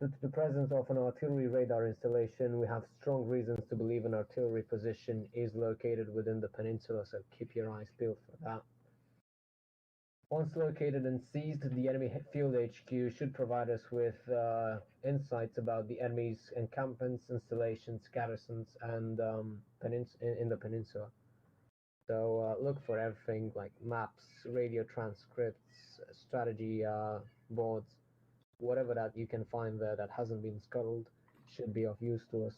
Due to the presence of an artillery radar installation, we have strong reasons to believe an artillery position is located within the peninsula, so keep your eyes peeled for that. Once located and seized, the enemy field HQ should provide us with insights about the enemy's encampments, installations, garrisons, and in the peninsula. So look for everything like maps, radio transcripts, strategy boards, whatever that you can find there that hasn't been scuttled should be of use to us.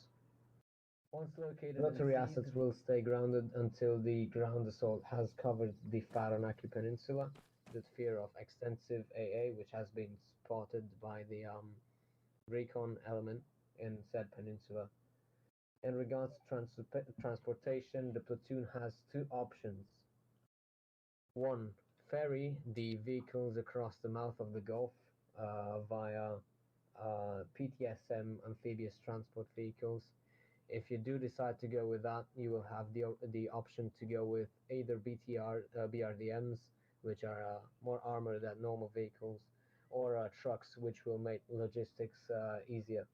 Once located, military assets will stay grounded until the ground assault has covered the Faranaki Peninsula, with fear of extensive AA, which has been spotted by the recon element in said peninsula. In regards to transportation, the platoon has two options. One, ferry the vehicles across the mouth of the Gulf via PTSM amphibious transport vehicles. If you do decide to go with that, you will have the option to go with either BRDMs, which are more armored than normal vehicles, or trucks, which will make logistics easier.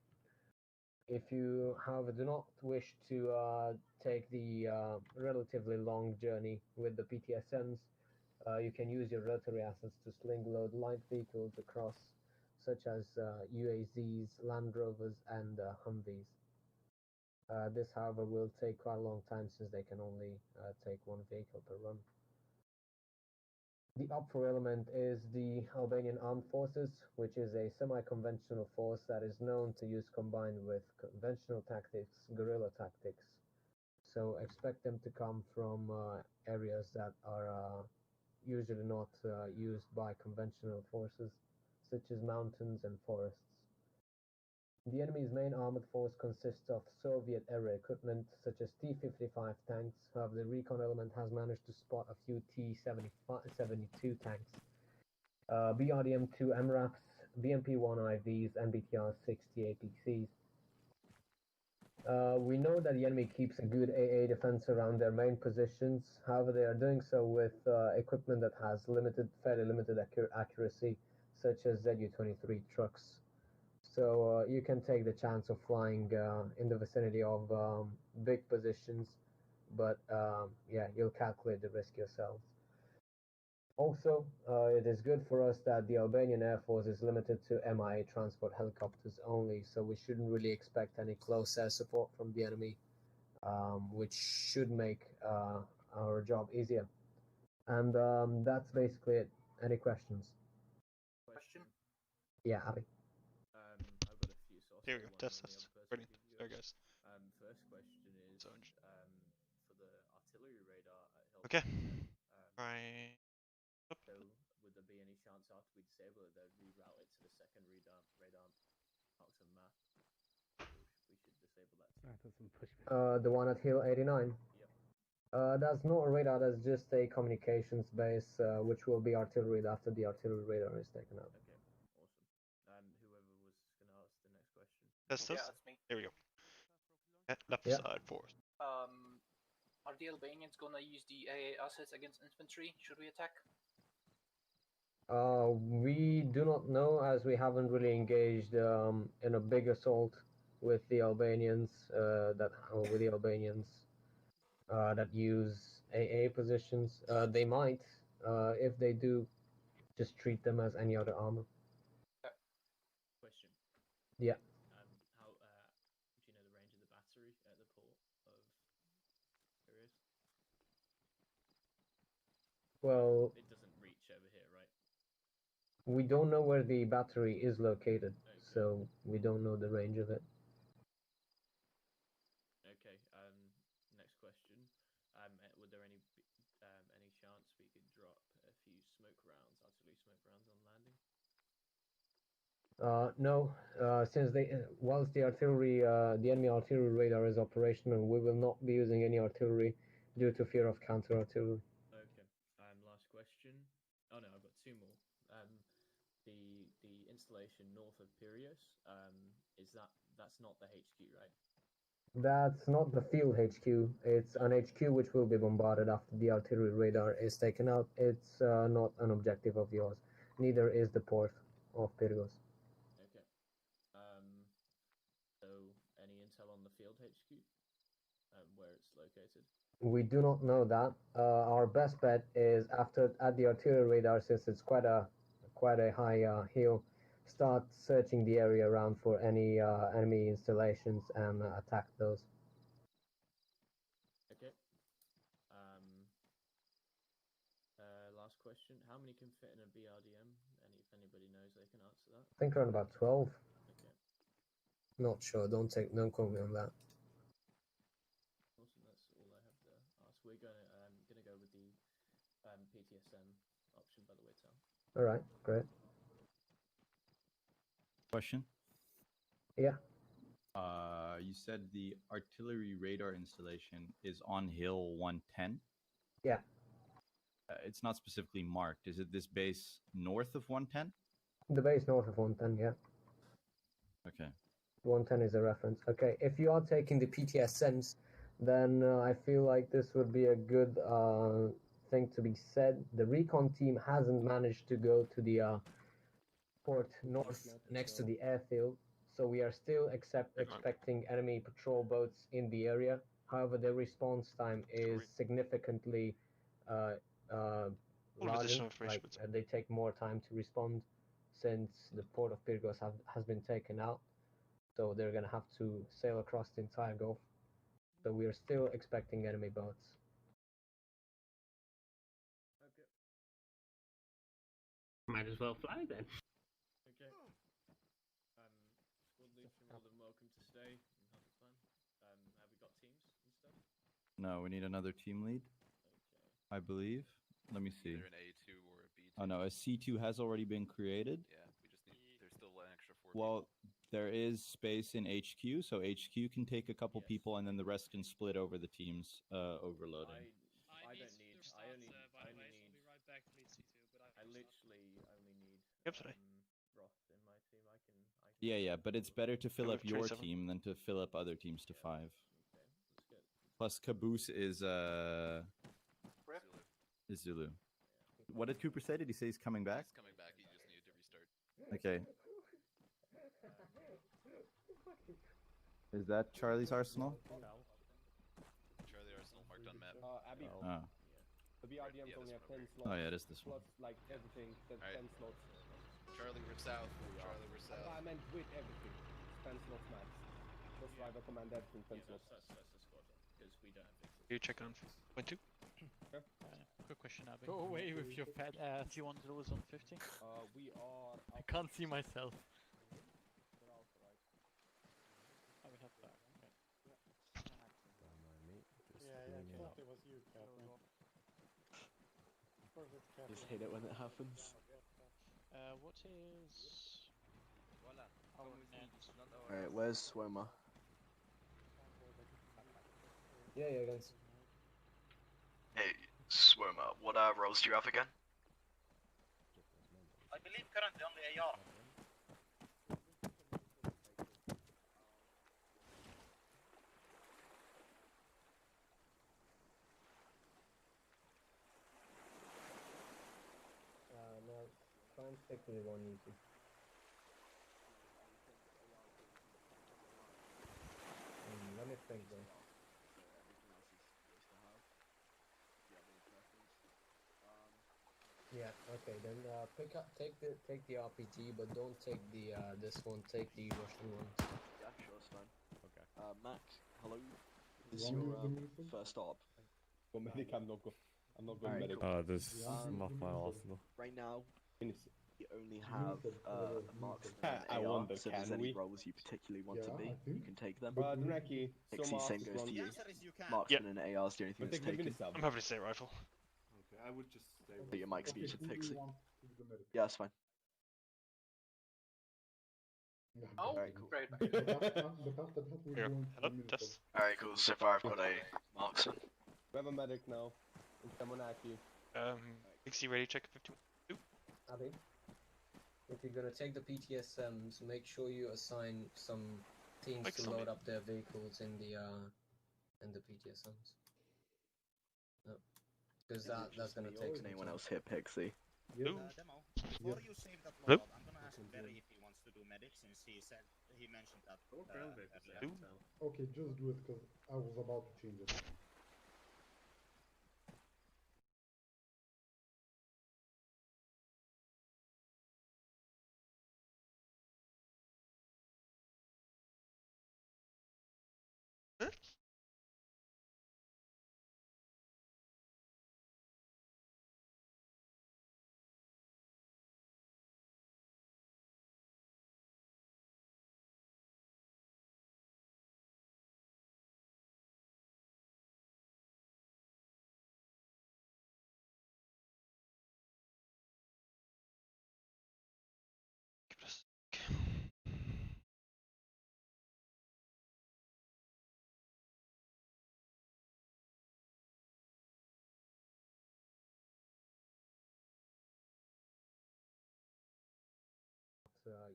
If you, however, do not wish to take the relatively long journey with the PTSMs, you can use your rotary assets to sling load light vehicles across, such as UAZs, Land Rovers, and Humvees. This, however, will take quite a long time since they can only take one vehicle per run. The OPFOR element is the Albanian Armed Forces, which is a semi-conventional force that is known to use combined with conventional tactics, guerrilla tactics. So expect them to come from areas that are usually not used by conventional forces, such as mountains and forests. The enemy's main armored force consists of Soviet-era equipment, such as T-55 tanks. However, the recon element has managed to spot a few T-72 tanks, BRDM-2 MRAPs, BMP-1 IVs, and BTR-60 APCs. We know that the enemy keeps a good AA defense around their main positions. However, they are doing so with equipment that has fairly limited accuracy, such as ZU-23 trucks. So you can take the chance of flying in the vicinity of big positions, but yeah, you'll calculate the risk yourselves. Also, it is good for us that the Albanian Air Force is limited to MIA transport helicopters only, so we shouldn't really expect any close air support from the enemy, which should make our job easier. And that's basically it. Any questions? Question? Yeah, Abby. I've got a few sources. Here we go. Test. Brilliant. There goes. First question is for the artillery radar at Hill. Okay. Right. So would there be any chance after we disable it they'd reroute it to the second radar marks on map? We should disable that too. The one at Hill 89? Yep. That's not a radar, that's just a communications base, which will be artillery after the artillery radar is taken out. Okay, awesome. Whoever was going to ask the next question. That's Yeah, that's me. Here we go. Left side force. Are the Albanians gonna use the AA assets against infantry? Should we attack? We do not know, as we haven't really engaged in a big assault with the Albanians that use AA positions. They might, if they do, just treat them as any other armor. Question. Yeah. How do you know the range of the battery at the port of Sirius? Well, it doesn't reach over here, right? We don't know where the battery is located, so we don't know the range of it. Okay. Next question. Would there any chance we could drop a few smoke rounds, artillery smoke rounds on landing? No, since whilst the enemy artillery radar is operational, we will not be using any artillery due to fear of counter-artillery. Okay. Last question. Oh no, I've got two more. The installation north of Piraeus, that's not the HQ, right? That's not the field HQ. It's an HQ which will be bombarded after the artillery radar is taken out. It's not an objective of yours. Neither is the port of Piraeus. Okay. any intel on the field HQ? Where it's located? We do not know that. Our best bet is at the artillery radar, since it's quite a high hill. Start searching the area around for any enemy installations and attack those. Okay. Last question. How many can fit in a BRDM? If anybody knows, they can answer that. I think around about 12. Okay. Not sure. Don't quote me on that. Awesome. That's all I have to ask. We're gonna go with the PTSM option, by the way, Tom. All right. Great. Question? Yeah. You said the artillery radar installation is on Hill 110? Yeah. It's not specifically marked. Is it this base north of 110? The base north of 110, yeah. Okay. 110 is a reference. Okay, if you are taking the PTSMs, then I feel like this would be a good thing to be said. The recon team hasn't managed to go to the port north next to the airfield, so we are still expecting enemy patrol boats in the area. However, their response time is significantly larger. Like, they take more time to respond since the port of Pyrgos has been taken out. So they're going to have to sail across the entire Gulf. So we are still expecting enemy boats. Okay. Might as well fly then. Okay. Squad leads, you're more than welcome to stay and have a plan. Have we got teams and stuff? No, we need another team lead, Okay. I believe. Let me see. Either an A2 or a B2. Oh no, a C2 has already been created. Yeah, we just need. There's still an extra 4 Well, there is space in HQ, so HQ can take a couple people, and then the rest can split over the teams overloading. I don't need. I only need. We'll be right back to lead C2, but I literally only need. Yep, today. Roth in my team. I can. Yeah, but it's better to fill we up have your 27. team than to fill up other teams to 5. Okay, let's get. Plus, Caboose is Zulu. What did Cooper say? Did he say he's coming back? He's coming back. He just needed to restart. Okay. Is that Charlie's Arsenal? Charlie Arsenal marked on map. Abby. Oh. The BRDMs only have 10 slots. Oh yeah, it is this one. Slots, like everything, 10 Alright. slots. Charlie, we're south. Charlie, we're south. I meant with everything. 10 slots max. That's why I recommend everything 10 slots. That's the squad because we don't have fixes. You check on point 2. quick question, Abby. Go away with your fat ass. You want to lose on 50? We are. I can't see myself. I would have that. Okay. Yeah, I thought it was you, Catherine. Just hate it when it happens. What is our next? Alright, where's Swimmer? Yeah, guys. Hey, Swimmer, what roles do you have again? I believe currently only AR. No, try and stick to the one usage. Let me think though. Yeah, okay, then take the RPG, but don't take the this one, take the Russian one. Yeah, sure, it's fine. Okay. Mac, hello. This is your first op. Go medic, I'm not going medic. This is not my arsenal. Right now, you only have marksman and AR, so if there's any roles you particularly want to be, you can take them. Draki, Pixie, same goes to you. Marksman and AR is the only thing that's taken. I'm happy to say rifle. Okay, I would just stay with your mic's muted, Pixie. Yeah, that's fine. Oh, Alright, cool. great. Here, hello, test. Alright, cool, so far I've got a marksman. We have a medic now. It's Kamonaki. Pixie ready, check 52. Abby, if you're gonna take the PTSMs, make sure you assign some teams Like to some- load up their vehicles in the PTSMs. Because that's gonna take Does anyone else hit Pixie? Ooh. Before you save that Hello? loadout, I'm gonna ask Barry if he wants to to do medic since he mentioned that. Okay, just do it because I was about to change it.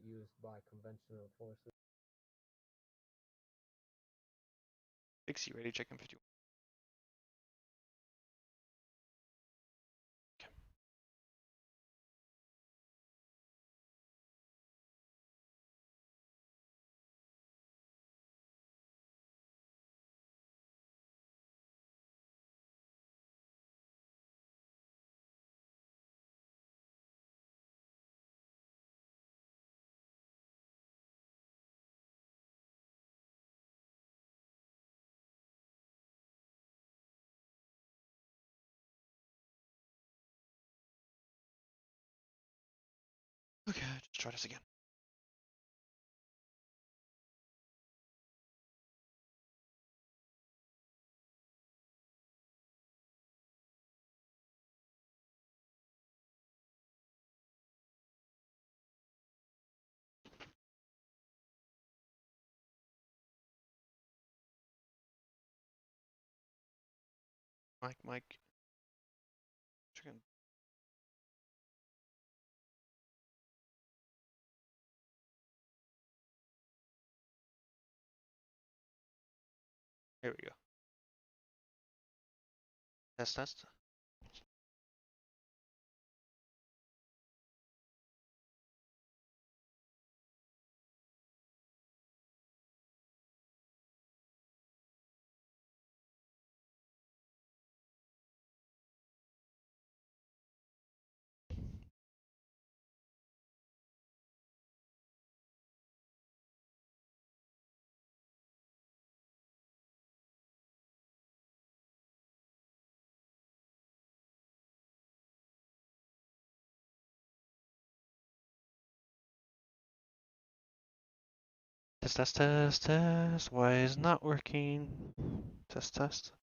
Used by conventional forces. Pixie ready, check in 51. Okay, just try this again. Mike. Chicken. Here we go. Test. Test. Why is not working? Test.